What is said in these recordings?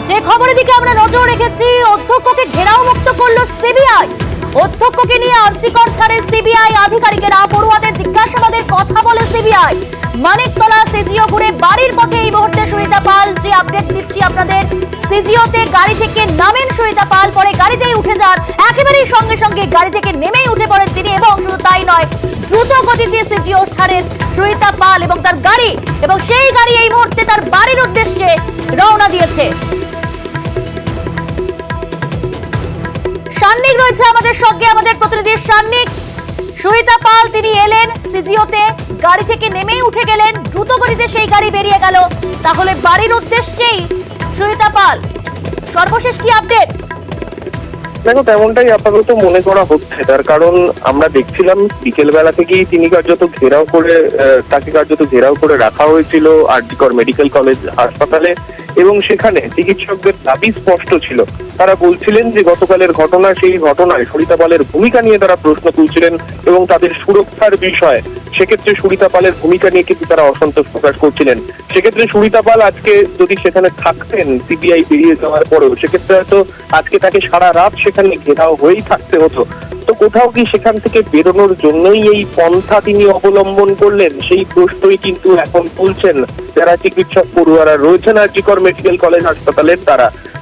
যে খবরের দিকে আমরা নজর রেখেছি, অধ্যক্ষকে ঘেরাও মুক্ত করলো সিবিআই। অধ্যক্ষকে নিয়ে আর্জিকর ছাড়ে সিবিআই আধিকারিকেরা, পড়ুয়াদের জিজ্ঞাসাবাদের কথা বলে সিবিআই। মানিকতলা সিজিও ঘুরে বাড়ির পথে এই মুহূর্তে সুনিতা পাল। যে আপডেট দিচ্ছি আপনাদের, সিজিওতে গাড়ি থেকে নামেন সুনিতা পাল, পরে গাড়িতেই উঠে যান, একেবারেই সঙ্গে সঙ্গে গাড়ি থেকে নেমেই উঠে পড়েন তিনি। এবং শুধু তাই নয়, দ্রুত গতিতে সিজিও ছাড়েন সুনিতা পাল এবং তার গাড়ি, এবং সেই গাড়ি এই মুহূর্তে তার বাড়ির উদ্দেশ্যে রওনা দিয়েছে। সান্নিক রয়েছে আমাদের সঙ্গে, আমাদের প্রতিনিধি সান্নিক। সুনিতা পাল তিনি এলেন সিজিওতে, গাড়ি থেকে নেমেই উঠে গেলেন, দ্রুত গতিতে সেই গাড়ি বেরিয়ে গেল, তাহলে বাড়ির উদ্দেশ্যেই সুনিতা পাল। সর্বশেষ কি আপডেট? দেখো, তেমনটাই আপাতত মনে করা হচ্ছে। তার কারণ আমরা দেখছিলাম বিকেল বেলা থেকেই তিনি তাকে কার্যত ঘেরাও করে রাখা হয়েছিল আরজিকর মেডিকেল কলেজ হাসপাতালে, এবং সেখানে চিকিৎসকদের দাবি স্পষ্ট ছিল। তারা বলছিলেন যে গতকালের ঘটনা, সেই ঘটনায় সুনিতা পালের ভূমিকা নিয়ে তারা প্রশ্ন তুলছিলেন এবং তাদের সুরক্ষার বিষয়ে সেক্ষেত্রে সুনিতা পালের ভূমিকা নিয়ে কিন্তু তারা অসন্তোষ প্রকাশ করছিলেন। সেক্ষেত্রে সুনিতা পাল আজকে যদি সেখানে থাকতেন সিবিআই বেরিয়ে যাওয়ার পরেও, সেক্ষেত্রে হয়তো আজকে তাকে সারা রাত সেখানে ঘেরাও হয়েই থাকতে হতো। তো কোথাও কি সেখান থেকে বেরোনোর জন্যই এই পন্থা তিনি অবলম্বন করলেন, সেই প্রশ্নই কিন্তু এখন তুলছেন যারা চিকিৎসক পড়ুয়ারা রয়েছেন আরজিকর মেডিকেল কলেজ হাসপাতালের।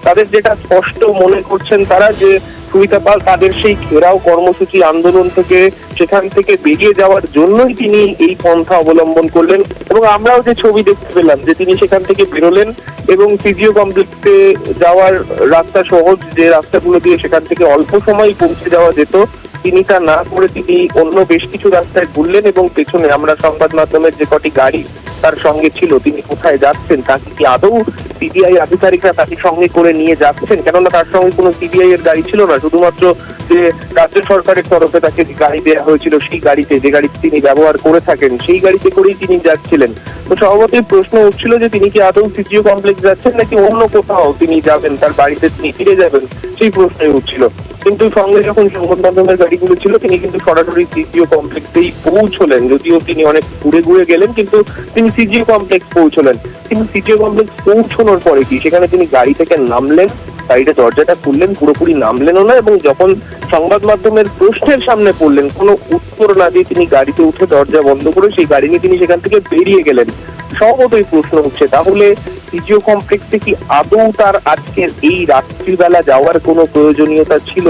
তাদের যেটা স্পষ্ট মনে করছেন তারা, যে সুনিতা পাল তাদের সেই ঘেরাও কর্মসূচি আন্দোলন থেকে সেখান থেকে বেরিয়ে যাওয়ার জন্যই তিনি এই পন্থা অবলম্বন করলেন। এবং আমরাও যে ছবি দেখতে পেলাম যে তিনি সেখান থেকে বেরোলেন এবং ফিজিও কমপ্লেক্সে যাওয়ার রাস্তা সহজ, যে রাস্তাগুলো দিয়ে সেখান থেকে অল্প সময় পৌঁছে যাওয়া যেত, তিনি তা না করে তিনি অন্য বেশ কিছু রাস্তায় ঘুরলেন এবং পেছনে আমরা সংবাদ মাধ্যমের যে কটি গাড়ি তার সঙ্গে ছিল, তিনি কোথায় যাচ্ছেন, তাকে কি আদৌ সিবিআই আধিকারিকরা তাকে সঙ্গে করে নিয়ে যাচ্ছেন? কেননা তার সঙ্গে কোনো সিবিআই এর গাড়ি ছিল না, শুধুমাত্র যে রাজ্য সরকারের তরফে তাকে গাড়ি দেওয়া হয়েছিল সেই গাড়িতে, যে গাড়ি তিনি ব্যবহার করে থাকেন সেই গাড়িতে করেই তিনি যাচ্ছিলেন। তো স্বভাবতই প্রশ্ন উঠছিল যে তিনি কি আদৌ সিজিও কমপ্লেক্স যাচ্ছেন নাকি অন্য কোথাও তিনি যাবেন, তার বাড়িতে তিনি ফিরে যাবেন, সেই প্রশ্নই উঠছিল। কিন্তু সঙ্গে যখন সংবাদ মাধ্যমের গাড়িগুলো ছিল তিনি কিন্তু সরাসরি সিজিও কমপ্লেক্সেই পৌঁছলেন। যদিও তিনি অনেক ঘুরে গেলেন, কিন্তু তিনি সিজিও কমপ্লেক্স পৌঁছলেন। কিন্তু সিজিও কমপ্লেক্স পৌঁছানোর পরে কি সেখানে তিনি গাড়ি থেকে নামলেন, গাড়িটা দরজাটা খুললেন, পুরোপুরি নামলেনও না, এবং যখন সংবাদ মাধ্যমের প্রশ্নের সামনে পড়লেন কোনো উত্তর না দিয়ে তিনি গাড়িতে উঠে দরজা বন্ধ করে সেই গাড়ি নিয়ে তিনি সেখান থেকে বেরিয়ে গেলেন। স্বভাবতই প্রশ্ন হচ্ছে, তাহলে সিজিও কমপ্লেক্সে কি আদৌ তার আজকের এই রাত্রিবেলা যাওয়ার কোনো প্রয়োজনীয়তা ছিল?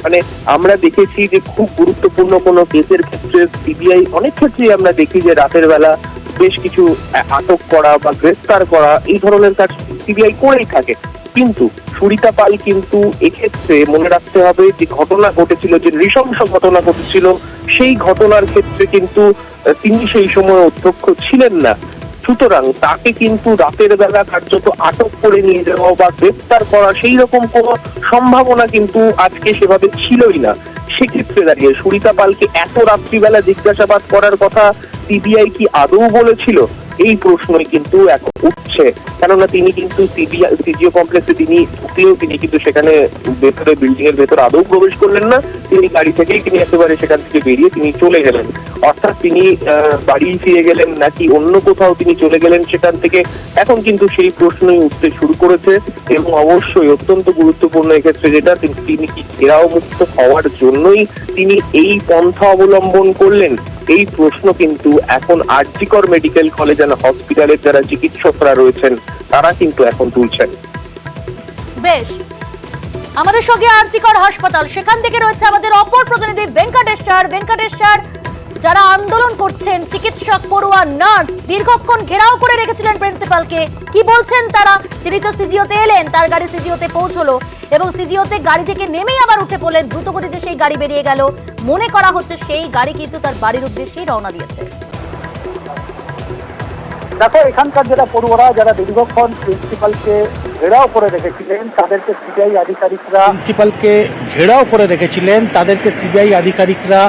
মানে আমরা দেখেছি যে খুব গুরুত্বপূর্ণ কোনো কেসের ক্ষেত্রে সিবিআই অনেক ক্ষেত্রেই আমরা দেখি যে রাতের বেলা বেশ কিছু আটক করা বা গ্রেফতার করা এই ধরনের কাজ সিবিআই করেই থাকে। কিন্তু সুনিতা পাল কিন্তু এক্ষেত্রে মনে রাখতে হবে যে ঘটনা ঘটেছিল, যে নৃশংস ঘটনা ঘটেছিল, সেই ঘটনার ক্ষেত্রে কিন্তু তিনি সেই সময় অধ্যক্ষ ছিলেন না। সুতরাং তাকে কিন্তু রাতের বেলা কার্যত আটক করে নিয়ে যাওয়া বা গ্রেফতার করা সেই রকম কোনো সম্ভাবনা কিন্তু আজকে সেভাবে ছিলই না। সেক্ষেত্রে দাঁড়িয়ে সুনিতা পালকে এত রাত্রিবেলা জিজ্ঞাসাবাদ করার কথা সিবিআই কি আদৌ বলেছিল, এই প্রশ্নই কিন্তু এখন উঠছে। কেননা তিনি কিন্তু সিজিও কমপ্লেক্সে তিনি কিন্তু সেখানে ভেতরে বিল্ডিং এর ভেতর আদৌ প্রবেশ করলেন না, তিনি গাড়ি থেকেই তিনি একেবারে সেখান থেকে বেরিয়ে তিনি চলে গেলেন। অর্থাৎ তিনি বাড়ি ফিরে গেলেন নাকি অন্য কোথাও তিনি চলে গেলেন সেখান থেকে, এখন কিন্তু সেই প্রশ্নই উঠতে শুরু করেছে। এবং অবশ্যই অত্যন্ত গুরুত্বপূর্ণ এক্ষেত্রে যেটা, তিনি কি ঘেরাও মুক্ত হওয়ার জন্যই তিনি এই পন্থা অবলম্বন করলেন, এই প্রশ্ন কিন্তু এখন আরজিকর মেডিকেল কলেজ এন্ড হসপিটালের যারা চিকিৎসকরা রয়েছেন তারা কিন্তু এখন তুলছেন। বেশ, আমাদের সঙ্গে আরজিকর হাসপাতাল, সেখান থেকে রয়েছে আমাদের অপর প্রতিনিধি ভেঙ্কটেশ্বর। যারা আন্দোলন করছেন, চিকিৎসক, পড়ুয়া, নার্স, দীর্ঘক্ষণ ঘেরাও করে রেখেছিলেন প্রিন্সিপালকে, কি বলছেন তারা? তিনি তো সিজিওতে এলেন, তার গাড়ি সিজিওতে পৌঁছলো এবং সিজিওতে গাড়ি থেকে নেমেই আবার উঠে পড়লেন, দ্রুত গতিতে সেই গাড়ি বেরিয়ে গেল। মনে করা হচ্ছে সেই গাড়ি কিন্তু তার বাড়ির উদ্দেশ্যেই রওনা দিয়েছে। দেখো, এখানকার যারা পড়ুয়ারা যারা দীর্ঘক্ষণ প্রিন্সিপালকে ঘেরাও করে রেখেছিলেন, তাদেরকে সিবিআই আধিকারিকরা প্রিন্সিপালকে ঘেরাও করে রেখেছিলেন তাদেরকে সিবিআই আধিকারিকরা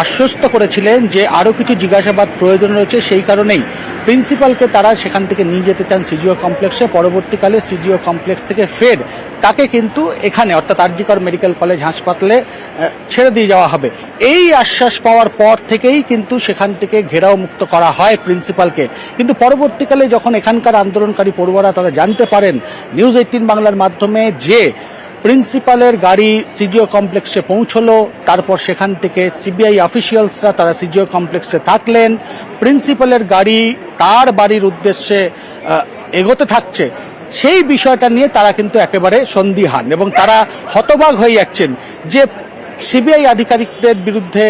আশ্বস্ত করেছিলেন যে আরও কিছু জিজ্ঞাসাবাদ প্রয়োজন রয়েছে, সেই কারণেই প্রিন্সিপালকে তারা সেখান থেকে নিয়ে যেতে চান সিজিও কমপ্লেক্সে। পরবর্তীকালে সিজিও কমপ্লেক্স থেকে ফের তাকে কিন্তু এখানে অর্থাৎ আর জি কর মেডিকেল কলেজ হাসপাতালে ছেড়ে দিয়ে যাওয়া হবে। এই আশ্বাস পাওয়ার পর থেকেই কিন্তু সেখান থেকে ঘেরাও মুক্ত করা হয় প্রিন্সিপালকে। কিন্তু পরবর্তীকালে যখন এখানকার আন্দোলনকারী পড়ুয়ারা তারা জানতে পারেন নিউজ 18 বাংলার মাধ্যমে যে প্রিন্সিপালের গাড়ি সিজিও কমপ্লেক্সে পৌঁছলো, তারপর সেখান থেকে সিবিআই অফিসিয়ালসরা তারা সিজিও কমপ্লেক্সে থাকলেন, প্রিন্সিপালের গাড়ি তার বাড়ির উদ্দেশ্যে এগোতে থাকছে, সেই বিষয়টা নিয়ে তারা কিন্তু একেবারে সন্দিহান এবং তারা হতবাক হয়ে যাচ্ছেন যে সিবিআই আধিকারিকদের বিরুদ্ধে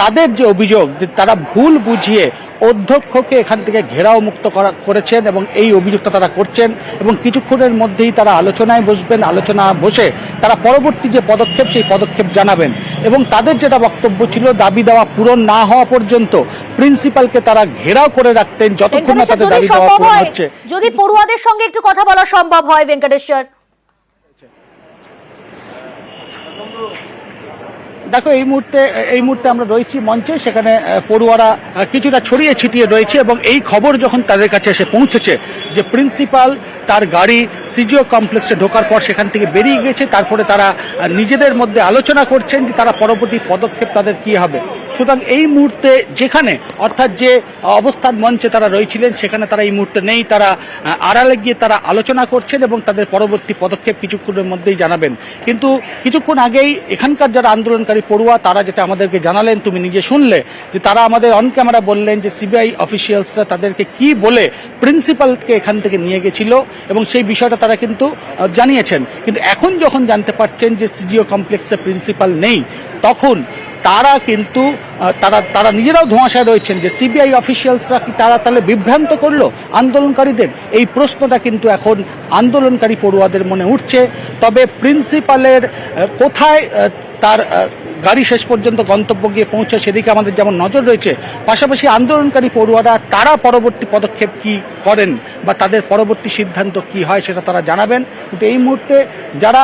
তাদের যে অভিযোগ যে তারা ভুল বুঝিয়ে অধ্যক্ষকে এখান থেকে ঘেরাও মুক্ত করেছেন এবং এই অভিযোগটা তারা করছেন এবং কিছুক্ষণের মধ্যেই তারা আলোচনায় বসবেন, আলোচনা বসে তারা পরবর্তী যে পদক্ষেপ সেই পদক্ষেপ জানাবেন এবং তাদের যেটা বক্তব্য ছিল দাবি দেওয়া পূরণ না হওয়া পর্যন্ত প্রিন্সিপালকে তারা ঘেরাও করে রাখতেন যতক্ষণ না তাদের দাবি দেওয়া পূরণ হচ্ছে। যদি পড়ুয়াদের সঙ্গে একটু কথা বলা সম্ভব হয় ভেঙ্কটেশ্বর। দেখো এই মুহূর্তে আমরা রয়েছি মঞ্চে, সেখানে পড়ুয়ারা কিছুটা ছড়িয়ে ছিটিয়ে রয়েছে এবং এই খবর যখন তাদের কাছে এসে পৌঁছেছে যে প্রিন্সিপাল তার গাড়ি সিজিও কমপ্লেক্সে ঢোকার পর সেখান থেকে বেরিয়ে গেছে, তারপরে তারা নিজেদের মধ্যে আলোচনা করছেন যে তারা পরবর্তী পদক্ষেপ তাদের কি হবে। সুতরাং এই মুহূর্তে যেখানে অর্থাৎ যে অবস্থান মঞ্চে তারা রয়েছিলেন সেখানে তারা এই মুহূর্তে নেই, তারা আড়ালে গিয়ে তারা আলোচনা করছেন এবং তাদের পরবর্তী পদক্ষেপ কিছুক্ষণের মধ্যেই জানাবেন। কিন্তু কিছুক্ষণ আগেই এখানকার যারা আন্দোলনকারী পড়ুয়া তারা যেটা আমাদেরকে জানালেন, তুমি নিজে শুনলে যে তারা আমাদের অন ক্যামেরা বললেন যে সিবিআই অফিসিয়ালসরা তাদেরকে কি বলে প্রিন্সিপালকে এখান থেকে নিয়ে গেছিল এবং সেই বিষয়টা তারা কিন্তু জানিয়েছেন। কিন্তু এখন যখন জানতে পারছেন যে সিজিও কমপ্লেক্সে প্রিন্সিপাল নেই, তখন তারা কিন্তু তারা নিজেরাও ধোঁয়াশায় রয়েছেন যে সিবিআই অফিসিয়ালসরা কি তারা তাহলে বিভ্রান্ত করলো আন্দোলনকারীদের। এই প্রশ্নটা কিন্তু এখন আন্দোলনকারী পড়ুয়াদের মনে উঠছে। তবে প্রিন্সিপালের কোথায় তার গাড়ি শেষ পর্যন্ত গন্তব্য গিয়ে পৌঁছে সেদিকে আমাদের যেমন নজর রয়েছে, পাশাপাশি আন্দোলনকারী পড়ুয়ারা তারা পরবর্তী পদক্ষেপ কি করেন বা তাদের পরবর্তী সিদ্ধান্ত কি হয় সেটা তারা জানাবেন। কিন্তু এই মুহূর্তে যারা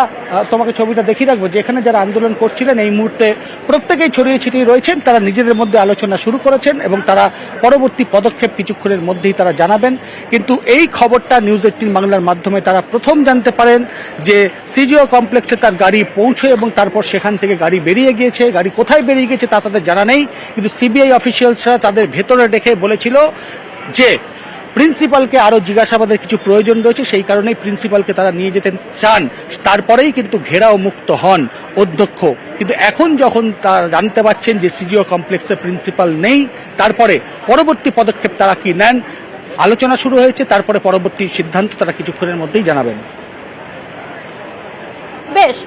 তোমাকে ছবিটা দেখিয়ে রাখবো, যেখানে যারা আন্দোলন করছিলেন এই মুহূর্তে প্রত্যেকেই ছড়িয়ে ছিটিয়ে রয়েছেন, তারা নিজেদের মধ্যে আলোচনা শুরু করেছেন এবং তারা পরবর্তী পদক্ষেপ কিছুক্ষণের মধ্যেই তারা জানাবেন। কিন্তু এই খবরটা নিউজ 18 বাংলার মাধ্যমে তারা প্রথম জানতে পারেন যে সিজিও কমপ্লেক্সে তার গাড়ি পৌঁছে এবং তারপর সেখান থেকে গাড়ি বেরিয়ে গিয়েছে। গাড়ি কোথায় বেরিয়ে গেছে তা তাদের জানা নেই, কিন্তু সিবিআই অফিসিয়ালসরা তাদের ভেতরে রেখে বলেছিল যে প্রিন্সিপালকে আরো জিজ্ঞাসাবাদের কিছু প্রয়োজন রয়েছে, সেই কারণেই প্রিন্সিপালকে তারা নিয়ে যেতে চান। তারপরেই কিন্তু ঘেরাও মুক্ত হন অধ্যক্ষ। কিন্তু এখন যখন তারা জানতে পারছেন যে সিজিও কমপ্লেক্সে প্রিন্সিপাল নেই, তারপরে পরবর্তী পদক্ষেপ তারা কি নেন আলোচনা শুরু হয়েছে, তারপরে পরবর্তী সিদ্ধান্ত তারা কিছুক্ষণের মধ্যেই জানাবেন। বেশ।